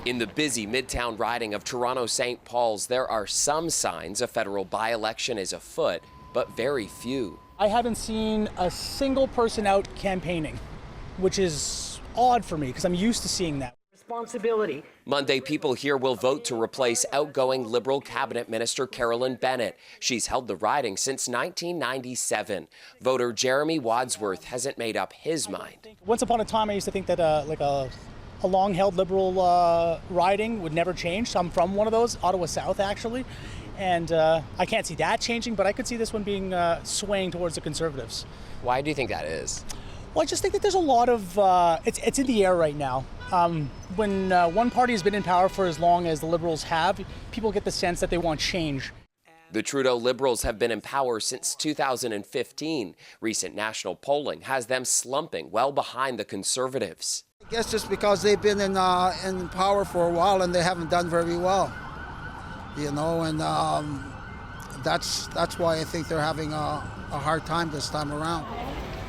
In the busy Midtown riding of Toronto-St. Paul's, there are some signs a federal by-election is afoot, but very few. I haven't seen a single person out campaigning, which is odd for me because I'm used to seeing that. Responsibility. Monday, people here will vote to replace outgoing Liberal Cabinet Minister Carolyn Bennett. She's held the riding since 1997. Voter Jeremy Wadsworth hasn't made up his mind. Once upon a time, I used to think that a long-held Liberal riding would never change. So I'm from one of those, Ottawa South, actually. And I can't see that changing, but I could see this one being swaying towards the Conservatives. Why do you think that is? Well, I just think that there's a lot of, it's in the air right now. When one party has been in power for as long as the Liberals have, people get the sense that they want change. The Trudeau Liberals have been in power since 2015. Recent national polling has them slumping well behind the Conservatives. I guess just because they've been in power for a while and they haven't done very well, you know, and that's why I think they're having a hard time this time around.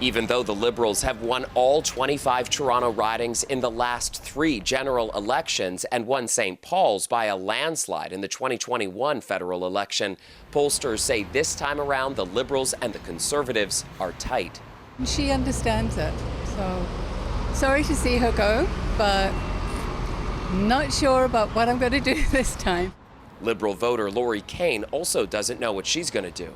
Even though the Liberals have won all 25 Toronto ridings in the last 3 general elections and won St. Paul's by a landslide in the 2021 federal election, pollsters say this time around the Liberals and the Conservatives are tight. She understands it, so sorry to see her go, but not sure about what I'm going to do this time. Liberal voter Lori Kane also doesn't know what she's going to do.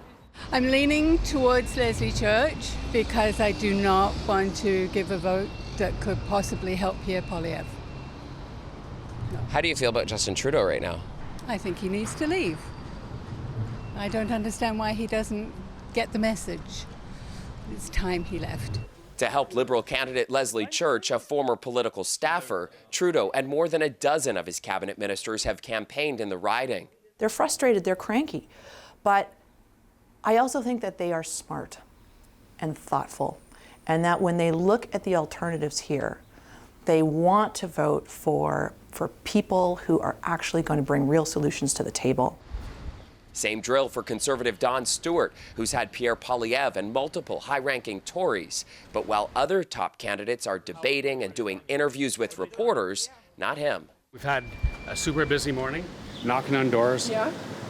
I'm leaning towards Leslie Church because I do not want to give a vote that could possibly help Pierre Poilievre. No. How do you feel about Justin Trudeau right now? I think he needs to leave. I don't understand why he doesn't get the message. It's time he left. To help Liberal candidate Leslie Church, a former political staffer, Trudeau and more than a dozen of his cabinet ministers have campaigned in the riding. They're frustrated, they're cranky, but I also think that they are smart and thoughtful, and that when they look at the alternatives here, they want to vote for people who are actually going to bring real solutions to the table. Same drill for Conservative Don Stewart, who's had Pierre Poilievre and multiple high-ranking Tories. But while other top candidates are debating and doing interviews with reporters, not him. We've had a super busy morning, knocking on doors,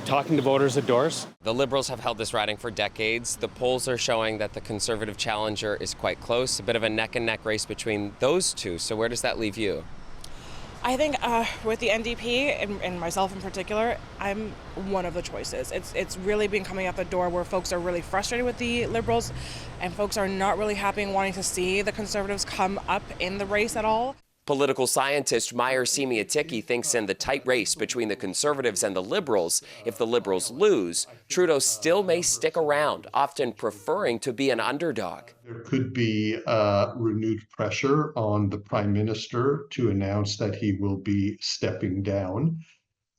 talking to voters at doors. The Liberals have held this riding for decades. The polls are showing that the Conservative challenger is quite close, a bit of a neck-and-neck race between those two. So where does that leave you? I think with the NDP, and myself in particular, I'm one of the choices. It's really been coming up a door where folks are really frustrated with the Liberals, and folks are not really happy and wanting to see the Conservatives come up in the race at all. Political scientist Meyer Semiatiki thinks in the tight race between the Conservatives and the Liberals, if the Liberals lose, Trudeau still may stick around, often preferring to be an underdog. There could be renewed pressure on the Prime Minister to announce that he will be stepping down.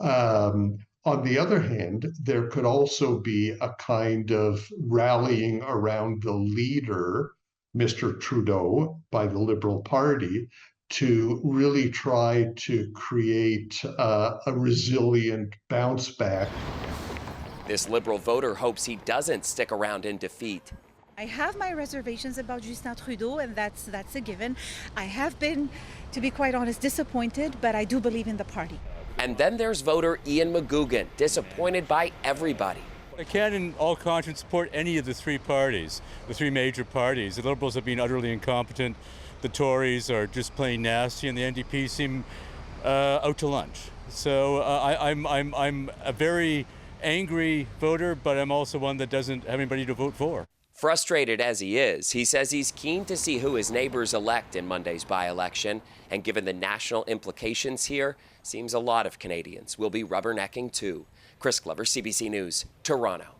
On the other hand, there could also be a kind of rallying around the leader, Mr. Trudeau, by the Liberal Party, to really try to create a resilient bounce back. This Liberal voter hopes he doesn't stick around in defeat. I have my reservations about Justin Trudeau, and that's a given. I have been, to be quite honest, disappointed, but I do believe in the party. And then there's voter Ian McGugan, disappointed by everybody. I can't in all conscience support any of the 3 parties, the 3 major parties. The Liberals have been utterly incompetent. The Tories are just plain nasty, and the NDP seem out to lunch. So I'm a very angry voter, but I'm also one that doesn't have anybody to vote for. Frustrated as he is, he says he's keen to see who his neighbors elect in Monday's by-election, and given the national implications here, seems a lot of Canadians will be rubbernecking too. Chris Glover, CBC News, Toronto.